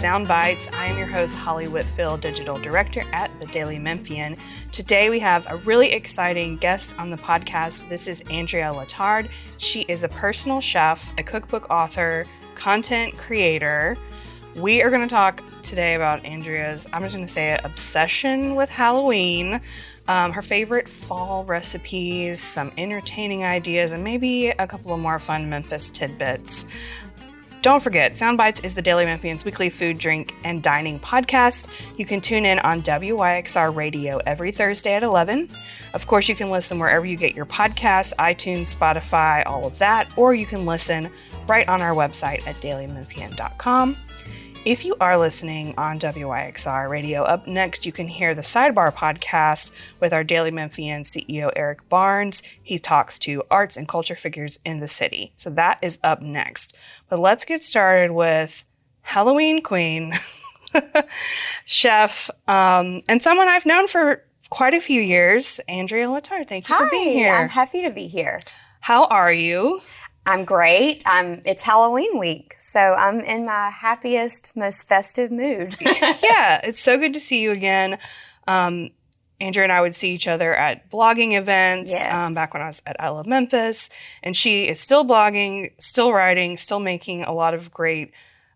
Sound Bites. I am your host, Holly Whitfield, Digital Director at the Daily Memphian. Today we have a really exciting guest on the podcast. This is Andrea LeTard. She is a personal chef, a cookbook author, content creator. We are going to talk today about Andrea's, I'm just going to say it, obsession with Halloween, her favorite fall recipes, some entertaining ideas, and maybe a couple of more fun Memphis tidbits. Don't forget, Sound Bites is the Daily Memphian's weekly food, drink, and dining podcast. You can tune in on WYXR Radio every Thursday at 11. Of course, you can listen wherever you get your podcasts, iTunes, Spotify, all of that, or you can listen right on our website at dailymemphian.com. If you are listening on WYXR Radio, up next you can hear the Sidebar podcast with our Daily Memphian CEO Eric Barnes. He talks to arts and culture figures in the city. So that is up next. But let's get started with Halloween Queen, chef, and someone I've known for quite a few years, Andrea LeTard. Thank you for being here. I'm happy to be here. How are you? I'm great. It's Halloween week, so I'm in my happiest, most festive mood. Yeah, it's so good to see you again. Andrea and I would see each other at blogging events back when I was at I Love Memphis, and she is still blogging, still writing, still making a lot of great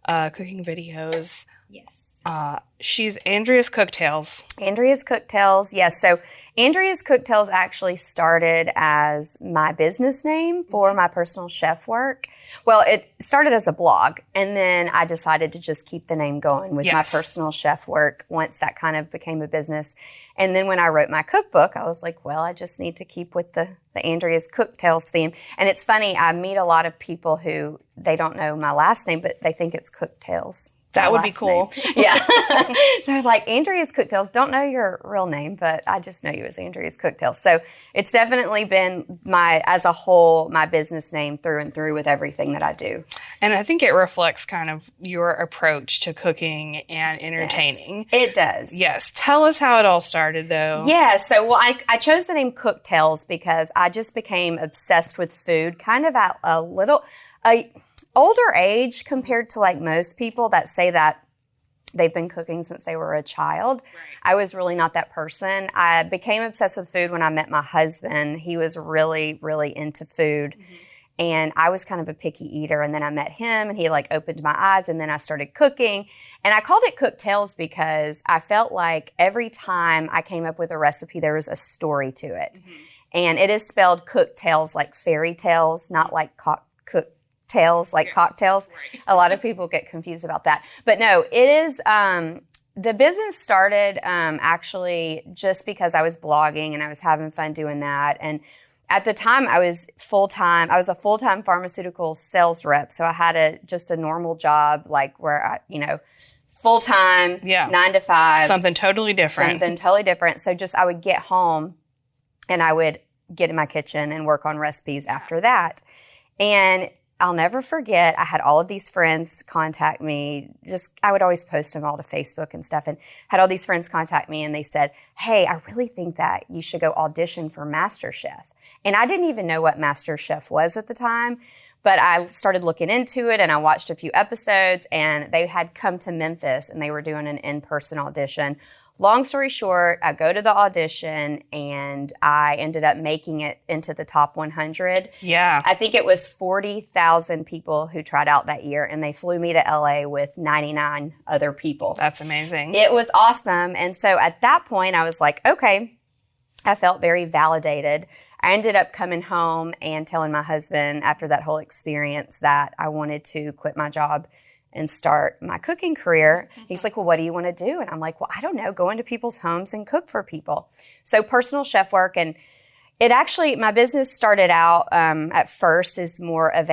cooking videos. Yes. She's Andrea's Cooktails. Andrea's Cooktails, yes. So Andrea's Cooktails actually started as my business name for my personal chef work. Well, it started as a blog, and then I decided to just keep the name going with my personal chef work once that kind of became a business. And then when I wrote my cookbook, I was like, well, I just need to keep with the Andrea's Cooktails theme. And it's funny, I meet a lot of people who, they don't know my last name, but they think it's Cooktails. That would be cool. Yeah. So I was like, Andrea's Cooktails, don't know your real name, but I just know you as Andrea's Cooktails. So it's definitely been as a whole, my business name through and through with everything that I do. And I think it reflects kind of your approach to cooking and entertaining. Yes, it does. Yes. Tell us how it all started, though. Yeah. So, I chose the name Cooktails because I just became obsessed with food, kind of at a older age compared to like most people that say that they've been cooking since they were a child. Right. I was really not that person. I became obsessed with food when I met my husband. He was really, really into food. Mm-hmm. And I was kind of a picky eater. And then I met him and he like opened my eyes, and then I started cooking. And I called it Cooktails because I felt like every time I came up with a recipe, there was a story to it. Mm-hmm. And it is spelled Cooktails like fairy tales, not like cocktails, like cocktails. Right. A lot of people get confused about that. But no, it is, the business started actually just because I was blogging and I was having fun doing that. And at the time I was a full-time pharmaceutical sales rep. So I had just a normal job, like where I, full-time, 9 to 5. Something totally different. So just, I would get home and I would get in my kitchen and work on recipes after that. And I'll never forget, I had all of these friends contact me. I would always post them all to Facebook and stuff, and had all these friends contact me, and they said, hey, I really think that you should go audition for MasterChef. And I didn't even know what MasterChef was at the time, but I started looking into it, and I watched a few episodes, and they had come to Memphis, and they were doing an in-person audition. Long story short, I go to the audition, and I ended up making it into the top 100. Yeah. I think it was 40,000 people who tried out that year, and they flew me to LA with 99 other people. That's amazing. It was awesome. And so at that point, I was like, okay, I felt very validated. I ended up coming home and telling my husband after that whole experience that I wanted to quit my job and start my cooking career. Mm-hmm. He's like, well, what do you want to do? And I'm like, well, I don't know, go into people's homes and cook for people. So personal chef work. And it actually, my business started out at first as more of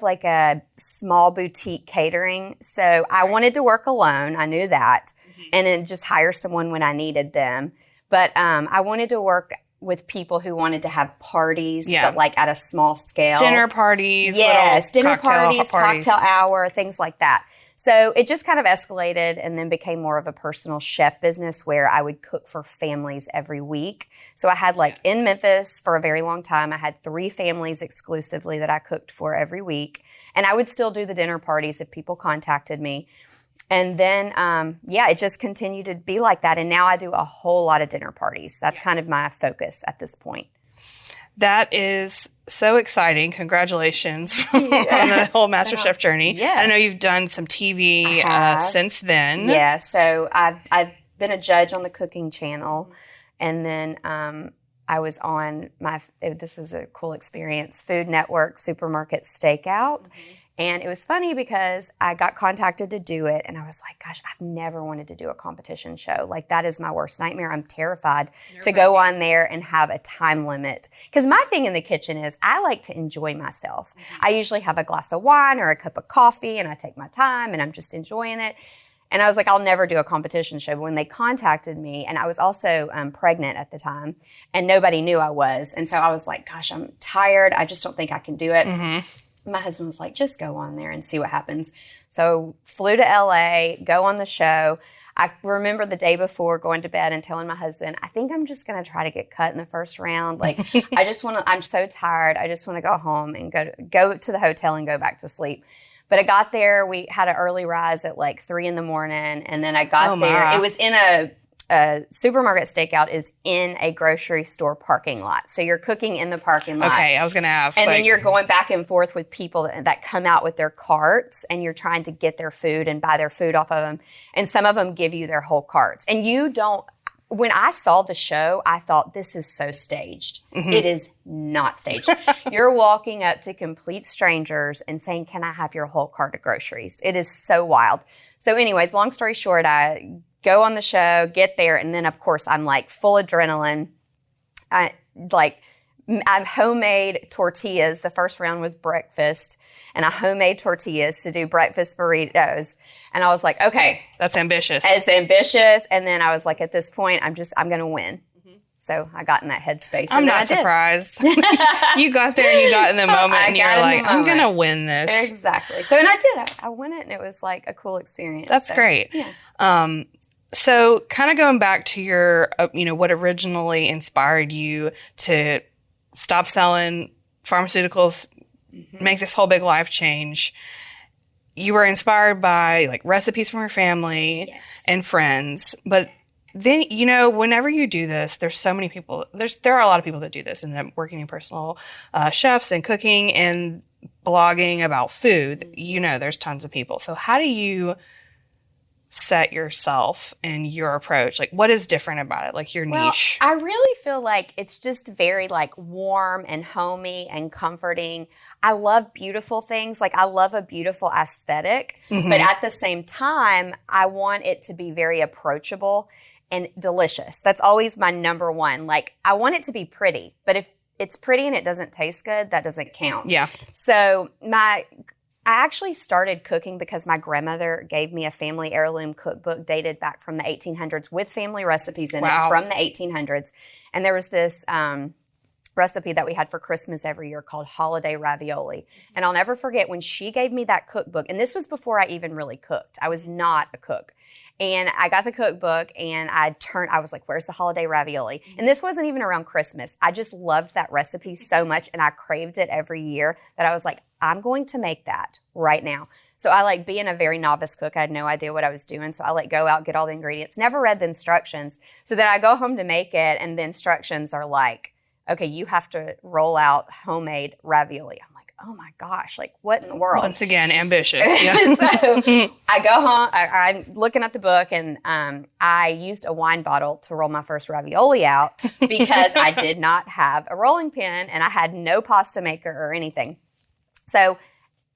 like a small boutique catering. So I wanted to work alone. I knew that. Mm-hmm. And then just hire someone when I needed them. But I wanted to work with people who wanted to have parties, but like at a small scale. Dinner parties. Yes, dinner parties, cocktail hour, things like that. So it just kind of escalated and then became more of a personal chef business where I would cook for families every week. So I had in Memphis for a very long time, I had 3 families exclusively that I cooked for every week. And I would still do the dinner parties if people contacted me. And then, it just continued to be like that. And now I do a whole lot of dinner parties. That's kind of my focus at this point. That is so exciting. Congratulations on the whole MasterChef journey. Yeah. I know you've done some TV since then. Yeah. So I've been a judge on the cooking channel. And then I was on this was a cool experience, Food Network Supermarket Stakeout. And it was funny because I got contacted to do it, and I was like, gosh, I've never wanted to do a competition show. Like, that is my worst nightmare. I'm terrified to go on there and have a time limit. Because my thing in the kitchen is I like to enjoy myself. I usually have a glass of wine or a cup of coffee, and I take my time, and I'm just enjoying it. And I was like, I'll never do a competition show. But when they contacted me, and I was also pregnant at the time, and nobody knew I was. And so I was like, gosh, I'm tired. I just don't think I can do it. My husband was like, just go on there and see what happens. So flew to LA, go on the show. I remember the day before going to bed and telling my husband, I think I'm just going to try to get cut in the first round. Like, I'm so tired. I just want to go home and go to the hotel and go back to sleep. But I got there. We had an early rise at like 3 a.m. And then I got there. It was in a supermarket stakeout is in a grocery store parking lot. So you're cooking in the parking lot. Okay, I was going to ask. And then you're going back and forth with people that come out with their carts, and you're trying to get their food and buy their food off of them. And some of them give you their whole carts. And when I saw the show, I thought, this is so staged. It is not staged. You're walking up to complete strangers and saying, can I have your whole cart of groceries? It is so wild. So anyways, long story short, I go on the show, get there, and then, of course, I'm like full adrenaline. I'm homemade tortillas. The first round was breakfast, and I homemade tortillas to do breakfast burritos. And I was like, okay. That's ambitious. It's ambitious. And then I was like, at this point, I'm going to win. So I got in that headspace. I'm not surprised. You got there and you got in the moment and you're like, I'm going to win this. Exactly. So, and I did. I won it, and it was like a cool experience. That's great. Yeah. So kind of going back to your, what originally inspired you to stop selling pharmaceuticals, make this whole big life change. You were inspired by like recipes from your family and friends, but then, whenever you do this, there's so many people, there are a lot of people that do this and end up working in personal chefs and cooking and blogging about food. There's tons of people. So how do you set yourself and your approach? Like, what is different about it? Like your niche? I really feel like it's just very like warm and homey and comforting. I love beautiful things. Like, I love a beautiful aesthetic, but at the same time, I want it to be very approachable and delicious. That's always my number one. Like, I want it to be pretty, but if it's pretty and it doesn't taste good, that doesn't count. Yeah. So I actually started cooking because my grandmother gave me a family heirloom cookbook dated back from the 1800s with family recipes in it from the 1800s. And there was this recipe that we had for Christmas every year called holiday ravioli. And I'll never forget when she gave me that cookbook. And this was before I even really cooked. I was not a cook. And I got the cookbook and I was like, where's the holiday ravioli? And this wasn't even around Christmas. I just loved that recipe so much and I craved it every year that I was like, I'm going to make that right now. So I like being a very novice cook. I had no idea what I was doing. So I go out, get all the ingredients, never read the instructions. So then I go home to make it and the instructions are like, okay, you have to roll out homemade ravioli. I'm like, oh my gosh, like what in the world? Once again, ambitious. Yeah. So I go home, I'm looking at the book, and I used a wine bottle to roll my first ravioli out because I did not have a rolling pin and I had no pasta maker or anything. So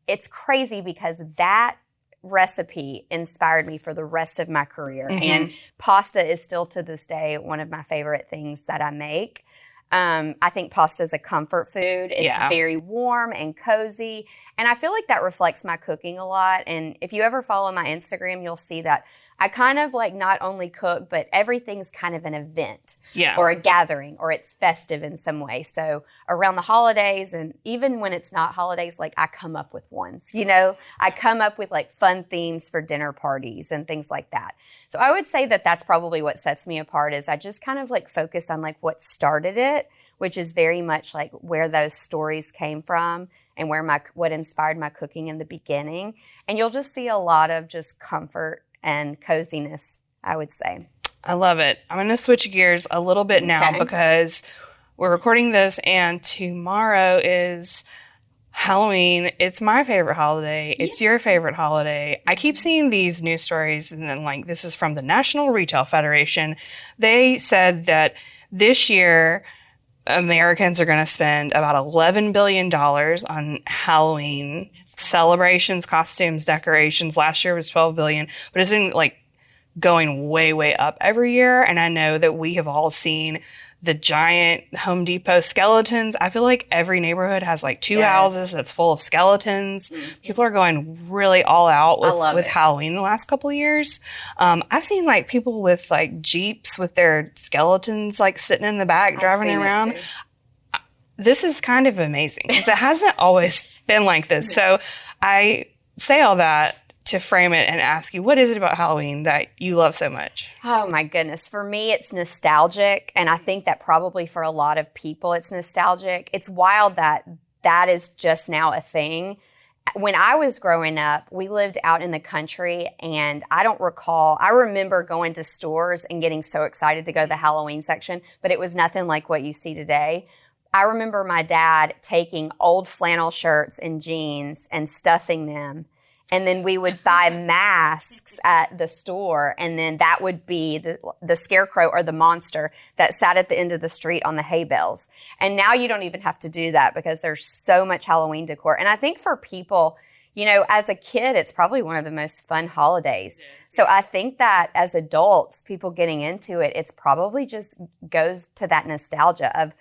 it's crazy because that recipe inspired me for the rest of my career. And pasta is still to this day one of my favorite things that I make. I think pasta is a comfort food. It's very warm and cozy. And I feel like that reflects my cooking a lot. And if you ever follow my Instagram, you'll see that I kind of like not only cook, but everything's kind of an event or a gathering, or it's festive in some way. So around the holidays, and even when it's not holidays, like I come up with ones, I come up with like fun themes for dinner parties and things like that. So I would say that that's probably what sets me apart, is I just kind of like focus on like what started it, which is very much like where those stories came from and what inspired my cooking in the beginning. And you'll just see a lot of just comfort and coziness, I would say. I love it. I'm going to switch gears a little bit now because we're recording this and tomorrow is Halloween. It's my favorite holiday. It's your favorite holiday. I keep seeing these news stories, and then like this is from the National Retail Federation. They said that this year Americans are going to spend about $11 billion on Halloween celebrations, costumes, decorations. Last year was $12 billion, but it's been like going way, way up every year. And I know that we have all seen the giant Home Depot skeletons. I feel like every neighborhood has like two houses that's full of skeletons. People are going really all out with Halloween the last couple of years. I've seen like people with like Jeeps with their skeletons like sitting in the back driving around. This is kind of amazing because it hasn't always been like this. So I say all that to frame it and ask you, what is it about Halloween that you love so much? Oh my goodness. For me, it's nostalgic. And I think that probably for a lot of people, it's nostalgic. It's wild that that is just now a thing. When I was growing up, we lived out in the country, and I remember going to stores and getting so excited to go to the Halloween section, but it was nothing like what you see today. I remember my dad taking old flannel shirts and jeans and stuffing them. And then we would buy masks at the store, and then that would be the scarecrow or the monster that sat at the end of the street on the hay bales. And now you don't even have to do that because there's so much Halloween decor. And I think for people, as a kid, it's probably one of the most fun holidays. So I think that as adults, people getting into it, it's probably just goes to that nostalgia of,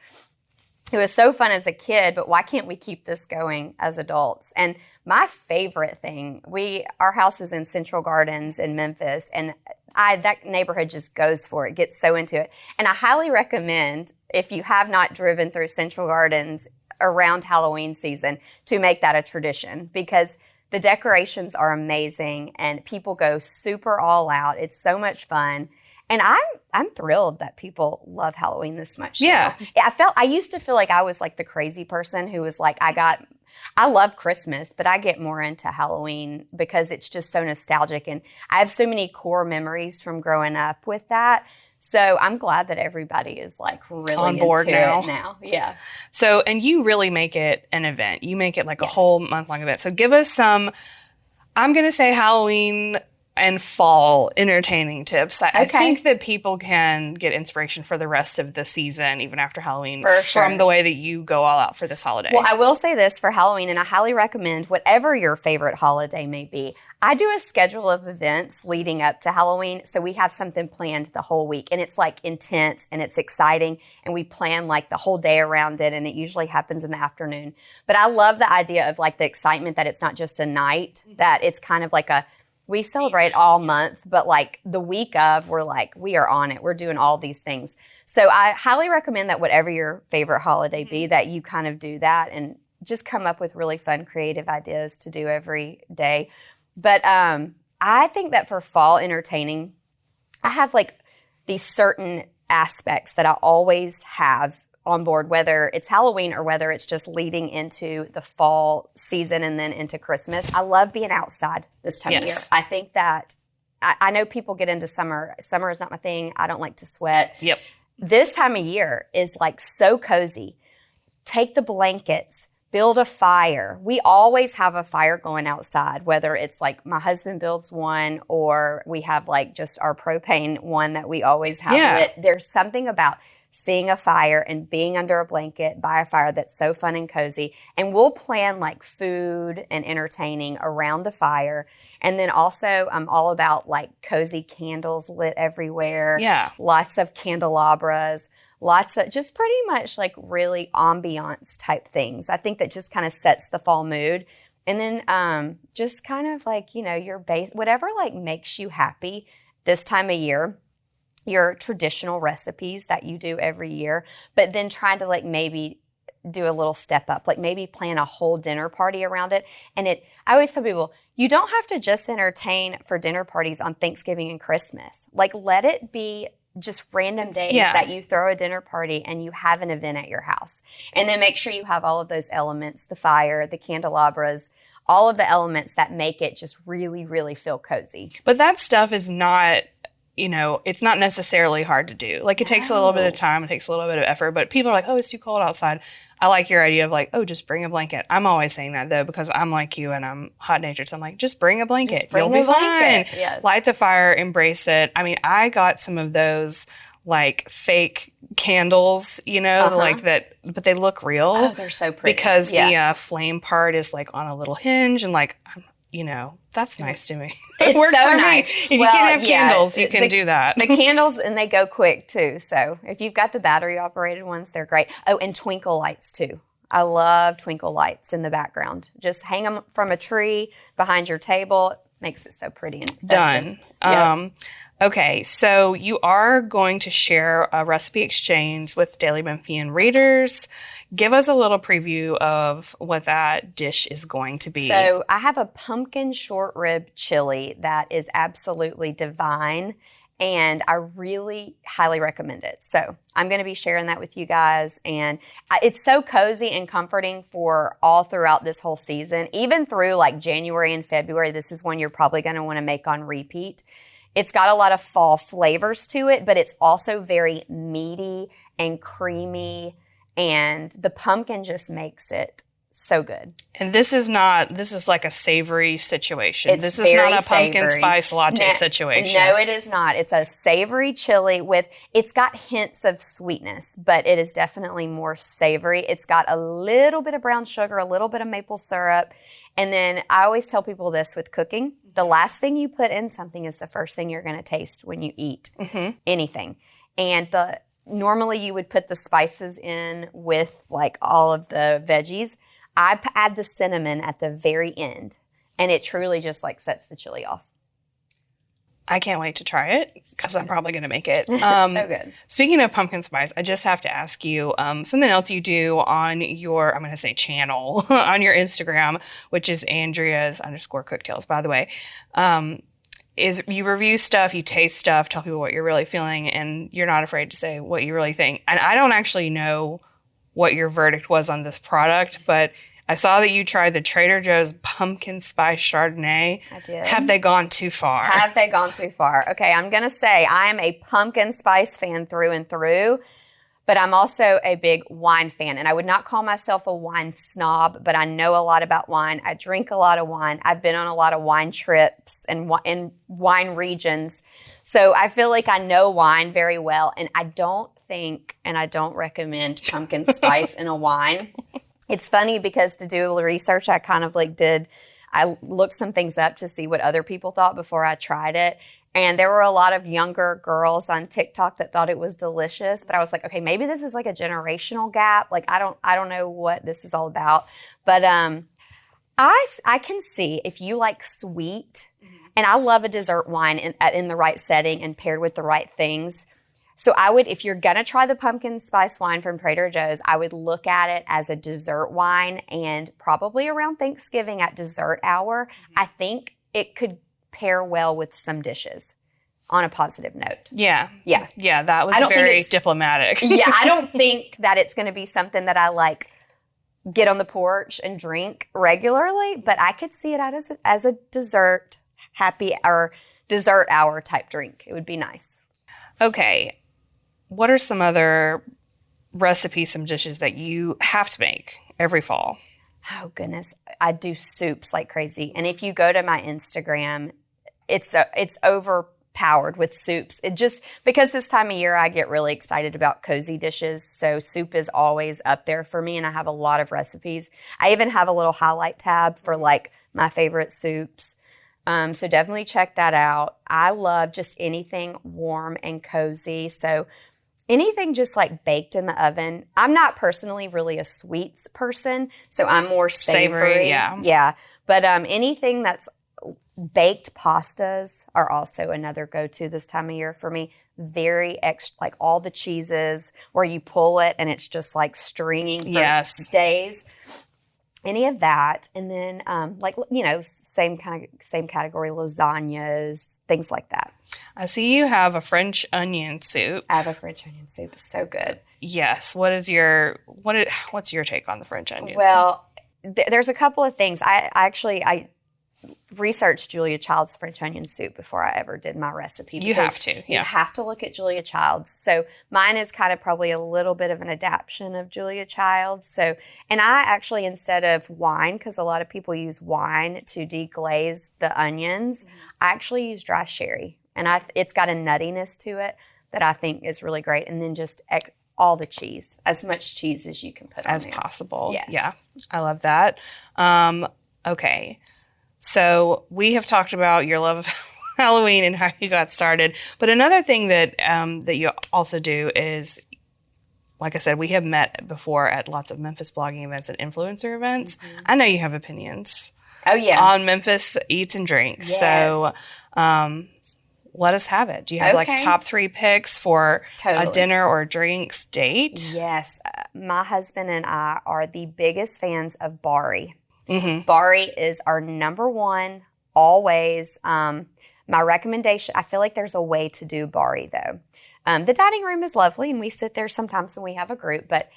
it was so fun as a kid, but why can't we keep this going as adults? And my favorite thing, our house is in Central Gardens in Memphis, and that neighborhood just goes for it, gets so into it. And I highly recommend, if you have not driven through Central Gardens around Halloween season, to make that a tradition, because the decorations are amazing and people go super all out. It's so much fun. And I'm thrilled that people love Halloween this much. Yeah. I used to feel like I was like the crazy person who was like, I love Christmas, but I get more into Halloween because it's just so nostalgic. And I have so many core memories from growing up with that. So I'm glad that everybody is like really on board into it now. Yeah. So, and you really make it an event. You make it like a whole month-long event. So give us some, I'm going to say Halloween and fall entertaining tips. I think that people can get inspiration for the rest of the season, even after Halloween, from the way that you go all out for this holiday. Well, I will say this for Halloween, and I highly recommend whatever your favorite holiday may be. I do a schedule of events leading up to Halloween, so we have something planned the whole week, and it's like intense and it's exciting, and we plan like the whole day around it, and it usually happens in the afternoon. But I love the idea of like the excitement that it's not just a night, that it's kind of like we celebrate all month, but like the week of, we are on it. We're doing all these things. So I highly recommend that whatever your favorite holiday be, that you kind of do that and just come up with really fun, creative ideas to do every day. But I think that for fall entertaining, I have like these certain aspects that I always have on board, whether it's Halloween or whether it's just leading into the fall season and then into Christmas. I love being outside this time of year. I think that I know people get into summer. Summer is not my thing. I don't like to sweat. Yep. This time of year is like so cozy. Take the blankets, build a fire. We always have a fire going outside, whether it's like my husband builds one or we have like just our propane one that we always have lit. There's something about seeing a fire and being under a blanket by a fire that's so fun and cozy. And we'll plan like food and entertaining around the fire. And then also I'm all about like cozy candles lit everywhere. Yeah. Lots of candelabras, lots of just pretty much like really ambiance type things. I think that just kind of sets the fall mood. And then just kind of like, your base, whatever like makes you happy this time of year, your traditional recipes that you do every year, but then trying to like maybe do a little step up, like maybe plan a whole dinner party around it. And I always tell people, you don't have to just entertain for dinner parties on Thanksgiving and Christmas. Like let it be just random days that you throw a dinner party and you have an event at your house. And then make sure you have all of those elements, the fire, the candelabras, all of the elements that make it just really, really feel cozy. But that stuff is not, it's not necessarily hard to do. Like it takes a little bit of time, it takes a little bit of effort, but people are like, oh, it's too cold outside. I like your idea of like, oh, just bring a blanket. I'm always saying that though, because I'm like you and I'm hot-natured. So I'm like, just bring a blanket. You'll be fine. Yes. Light the fire, embrace it. I mean, I got some of those like fake candles, like that, but they look real. Oh, they're so pretty. Because the flame part is like on a little hinge and like, that's nice to me. It works so nice. If you can't have candles, you can do that. The candles, and they go quick too. So if you've got the battery operated ones, they're great. Oh, and twinkle lights too. I love twinkle lights in the background. Just hang them from a tree behind your table. It makes it so pretty and festive. Done. Yep. Okay, so you are going to share a recipe exchange with Daily Memphian readers. Give us a little preview of what that dish is going to be. So I have a pumpkin short rib chili that is absolutely divine, and I really highly recommend it. So I'm going to be sharing that with you guys, and it's so cozy and comforting for all throughout this whole season. Even through like January and February, this is one you're probably going to want to make on repeat. It's got a lot of fall flavors to it, but it's also very meaty and creamy, and the pumpkin just makes it so good. And this is like a savory situation. This is not a pumpkin spice latte situation. No, it is not. It's a savory chili it's got hints of sweetness, but it is definitely more savory. It's got a little bit of brown sugar, a little bit of maple syrup. And then I always tell people this with cooking, the last thing you put in something is the first thing you're going to taste when you eat anything. And normally you would put the spices in with like all of the veggies. I add the cinnamon at the very end, and it truly just like sets the chili off. I can't wait to try it because I'm probably going to make it. So good. Speaking of pumpkin spice, I just have to ask you something else you do on your, I'm going to say channel, on your Instagram, which is Andrea's _cooktails, by the way, is you review stuff, you taste stuff, tell people what you're really feeling, and you're not afraid to say what you really think. And I don't actually know what your verdict was on this product, but I saw that you tried the Trader Joe's pumpkin spice Chardonnay. I did. Have they gone too far? Have they gone too far? Okay, I'm going to say I am a pumpkin spice fan through and through, but I'm also a big wine fan. And I would not call myself a wine snob, but I know a lot about wine. I drink a lot of wine. I've been on a lot of wine trips and in wine regions. So I feel like I know wine very well, and I don't think and I don't recommend pumpkin spice in a wine. It's funny because to do research, I kind of I looked some things up to see what other people thought before I tried it. And there were a lot of younger girls on TikTok that thought it was delicious. But I was like, okay, maybe this is like a generational gap. Like, I don't know what this is all about. But I can see if you like sweet, and I love a dessert wine in the right setting and paired with the right things. So I would, if you're going to try the pumpkin spice wine from Trader Joe's, I would look at it as a dessert wine, and probably around Thanksgiving at dessert hour, I think it could pair well with some dishes on a positive note. Yeah. Yeah. Yeah, that was very diplomatic. Yeah, I don't think that it's going to be something that I like get on the porch and drink regularly, but I could see it as a dessert happy or dessert hour type drink. It would be nice. Okay. What are some other recipes, some dishes that you have to make every fall? Oh, goodness. I do soups like crazy. And if you go to my Instagram, it's overpowered with soups. It just, because this time of year I get really excited about cozy dishes. So soup is always up there for me, and I have a lot of recipes. I even have a little highlight tab for like my favorite soups. So definitely check that out. I love just anything warm and cozy. So anything just like baked in the oven. I'm not personally really a sweets person, so I'm more savory. Yeah. Yeah. But anything that's Baked pastas are also another go-to this time of year for me. Very extra, like all the cheeses where you pull it and it's just like stringing for days. Any of that. And then same category, lasagnas, things like that. I see you have a French onion soup. I have a French onion soup. It's so good. Yes. What's your take on the French onion? Well, there's a couple of things. I researched Julia Child's French onion soup before I ever did my recipe. You have to. Yeah. You have to look at Julia Child's. So mine is kind of probably a little bit of an adaptation of Julia Child's. So, and I actually, instead of wine, because a lot of people use wine to deglaze the onions, I actually use dry sherry. And it's got a nuttiness to it that I think is really great. And then just all the cheese, as much cheese as you can put on as there. possible. Yes. Yeah. I love that. Okay. So we have talked about your love of Halloween and how you got started. But another thing that you also do is, like I said, we have met before at lots of Memphis blogging events and influencer events. Mm-hmm. I know you have opinions. Oh, yeah. On Memphis eats and drinks. Yes. So let us have it. Do you have like top 3 picks for a dinner or drinks date? Yes. My husband and I are the biggest fans of Bari. Mm-hmm. Bari is our number one, always. My recommendation, I feel like there's a way to do Bari, though. The dining room is lovely, and we sit there sometimes when we have a group, but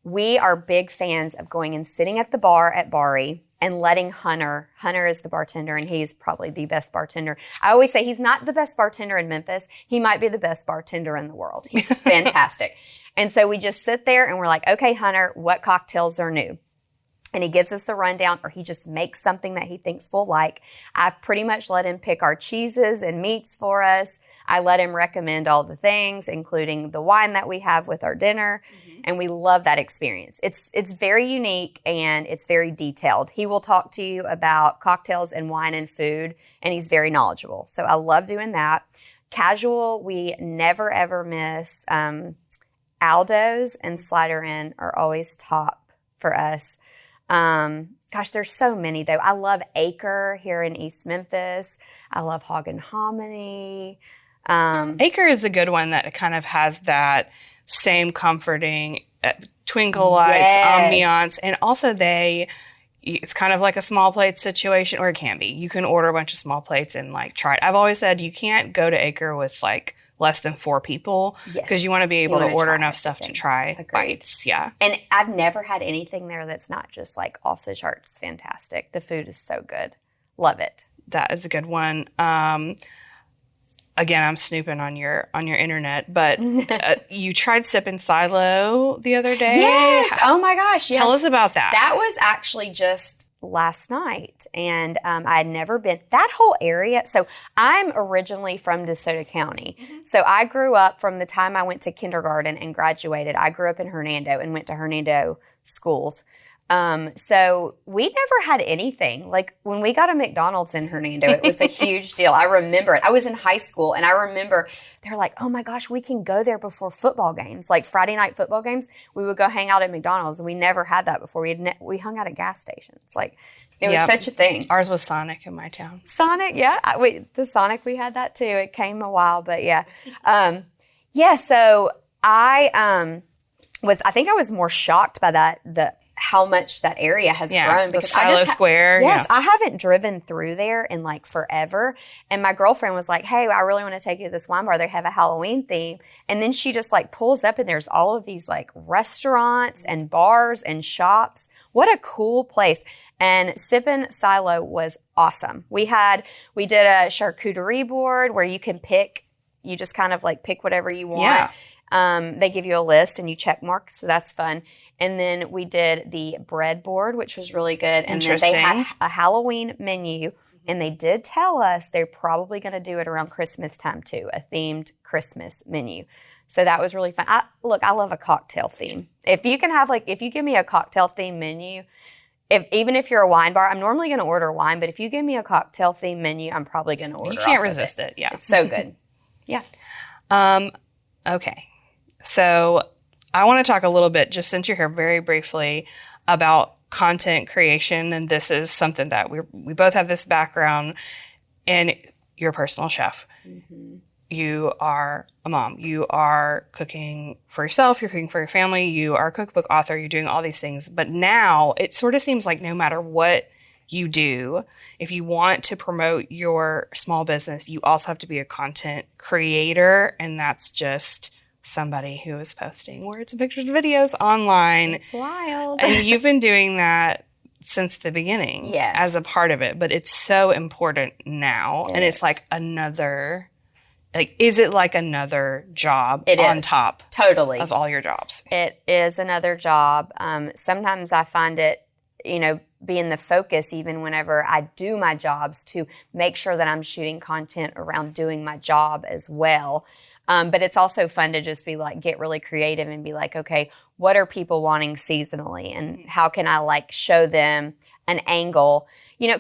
we are big fans of going and sitting at the bar at Bari and letting Hunter is the bartender, and he's probably the best bartender. I always say he's not the best bartender in Memphis. He might be the best bartender in the world. He's fantastic. And so we just sit there, and we're like, okay, Hunter, what cocktails are new? And he gives us the rundown, or he just makes something that he thinks we'll like. I pretty much let him pick our cheeses and meats for us. I let him recommend all the things, including the wine that we have with our dinner. Mm-hmm. And we love that experience. It's very unique and it's very detailed. He will talk to you about cocktails and wine and food, and he's very knowledgeable. So I love doing that. Casual, we never ever miss. Aldo's and Slider Inn are always top for us. There's so many though. I love Acre here in East Memphis. I love Hog and Hominy. Acre is a good one that kind of has that same comforting twinkle lights, ambiance, and also it's kind of like a small plate situation, or it can be. You can order a bunch of small plates and like try it. I've always said you can't go to Acre with like less than 4 people because you want to be able to order enough stuff to try bites. Yeah. And I've never had anything there that's not just like off the charts fantastic. The food is so good. Love it. That is a good one. Again, I'm snooping on your internet, but you tried Sip and Silo the other day. Yes. Oh my gosh. Yes. Tell us about that. That was actually just last night, and I had never been that whole area. So I'm originally from DeSoto County. Mm-hmm. So I grew up from the time I went to kindergarten and graduated. I grew up in Hernando and went to Hernando schools. So we never had anything. Like when we got a McDonald's in Hernando, it was a huge deal. I remember it. I was in high school, and I remember they're like, oh my gosh, we can go there before football games, like Friday night football games. We would go hang out at McDonald's, and we never had that before. We hung out at gas stations. Like it was such a thing. Ours was Sonic in my town. Sonic, yeah. The Sonic, we had that too. It came a while, but yeah. So I think I was more shocked by how much that area has grown. Because Silo Square. Yes, I haven't driven through there in like forever. And my girlfriend was like, hey, I really want to take you to this wine bar. They have a Halloween theme. And then she just like pulls up, and there's all of these like restaurants and bars and shops. What a cool place. And Sippin' Silo was awesome. We did a charcuterie board where you can you just kind of like pick whatever you want. Yeah. They give you a list and you check mark, so that's fun. And then we did the bread board, which was really good. And then they had a Halloween menu, and they did tell us they're probably going to do it around Christmas time too, a themed Christmas menu. So that was really fun. I love a cocktail theme. If you give me a cocktail theme menu, even if you're a wine bar, I'm normally going to order wine, but if you give me a cocktail theme menu, I'm probably going to order. You can't resist it. Yeah, it's so good. Yeah. Okay. So I want to talk a little bit, just since you're here, very briefly, about content creation, and this is something that we both have this background, and you're a personal chef. Mm-hmm. You are a mom. You are cooking for yourself. You're cooking for your family. You are a cookbook author. You're doing all these things. But now it sort of seems like no matter what you do, if you want to promote your small business, you also have to be a content creator, and that's just somebody who is posting words and pictures and videos online. It's wild. And you've been doing that since the beginning as a part of it, but it's so important now. And it's like is it like another job on top of all your jobs? It is another job. Sometimes I find it, being the focus even whenever I do my jobs to make sure that I'm shooting content around doing my job as well. But it's also fun to just be like, get really creative and be like, okay, what are people wanting seasonally? And how can I like show them an angle?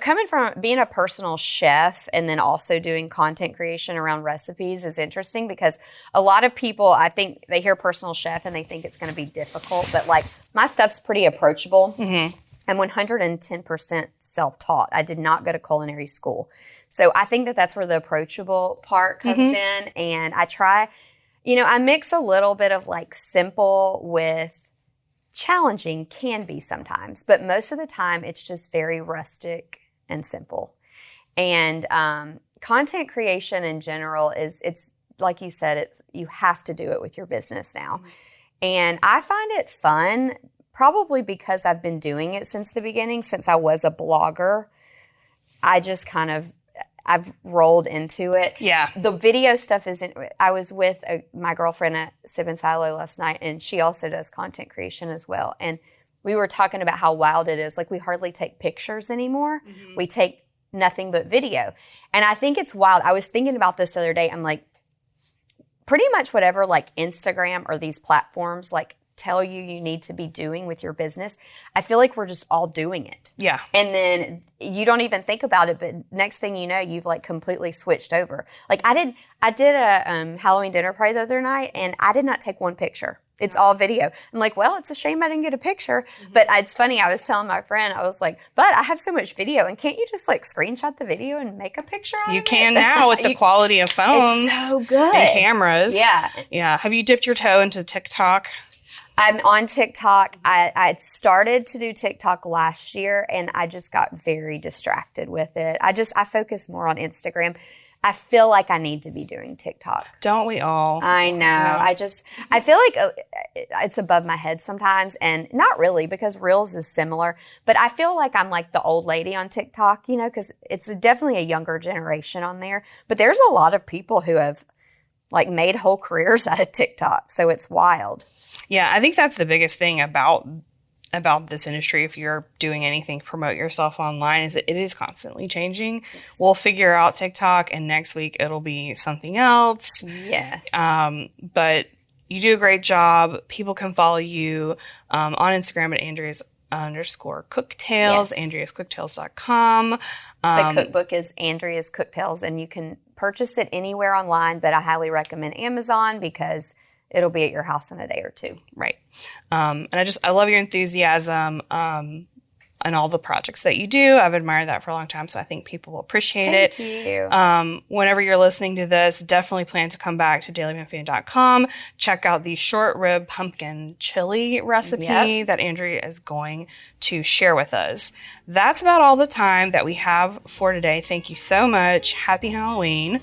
Coming from being a personal chef and then also doing content creation around recipes is interesting because a lot of people, I think they hear personal chef and they think it's going to be difficult, but like my stuff's pretty approachable. Mm-hmm. I'm 110% self-taught. I did not go to culinary school. So I think that that's where the approachable part comes in. And I try, I mix a little bit of like simple with challenging can be sometimes. But most of the time, it's just very rustic and simple. And content creation in general it's like you said, you have to do it with your business now. Mm-hmm. And I find it fun probably because I've been doing it since the beginning, since I was a blogger. I've rolled into it. Yeah. The video stuff isn't, I was with my girlfriend at Sip and Silo last night, and she also does content creation as well. And we were talking about how wild it is. Like, we hardly take pictures anymore. Mm-hmm. We take nothing but video. And I think it's wild. I was thinking about this the other day. I'm like, pretty much whatever like Instagram or these platforms like tell you need to be doing with your business, I feel like we're just all doing it. Yeah. And then you don't even think about it, but next thing you know, you've like completely switched over. Like I did a Halloween dinner party the other night, and I did not take one picture. It's all video. I'm like, well, it's a shame I didn't get a picture. Mm-hmm. But it's funny, I was telling my friend, I was like, but I have so much video, and can't you just like screenshot the video and make a picture out of it? You can now with the quality of phones. It's so good. And cameras. Yeah. Yeah. Have you dipped your toe into TikTok? I'm on TikTok. I started to do TikTok last year, and I just got very distracted with it. I focus more on Instagram. I feel like I need to be doing TikTok. Don't we all? I know. Yeah. I feel like it's above my head sometimes, and not really, because Reels is similar, but I feel like I'm like the old lady on TikTok, because it's definitely a younger generation on there, but there's a lot of people who have like made whole careers out of TikTok, so it's wild. Yeah, I think that's the biggest thing about this industry, if you're doing anything to promote yourself online, is that it is constantly changing. Yes. We'll figure out TikTok, and next week it'll be something else. Yes. But you do a great job. People can follow you on Instagram at Andreas_Cooktales, yes. AndreasCookTales.com. The cookbook is Andrea's Cooktales, and you can purchase it anywhere online, but I highly recommend Amazon because it'll be at your house in a day or two. Right. And I love your enthusiasm and all the projects that you do. I've admired that for a long time, so I think people will appreciate it. Thank you. Whenever you're listening to this, definitely plan to come back to dailymemphian.com. Check out the short rib pumpkin chili recipe that Andrea is going to share with us. That's about all the time that we have for today. Thank you so much. Happy Halloween.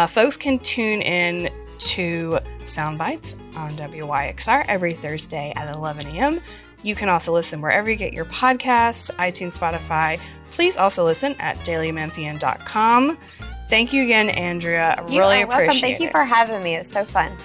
Folks can tune in to Sound Bites on WYXR every Thursday at 11 a.m. You can also listen wherever you get your podcasts, iTunes, Spotify. Please also listen at dailymemphian.com. Thank you again, Andrea. I really appreciate it. Thank you for having me. It's so fun.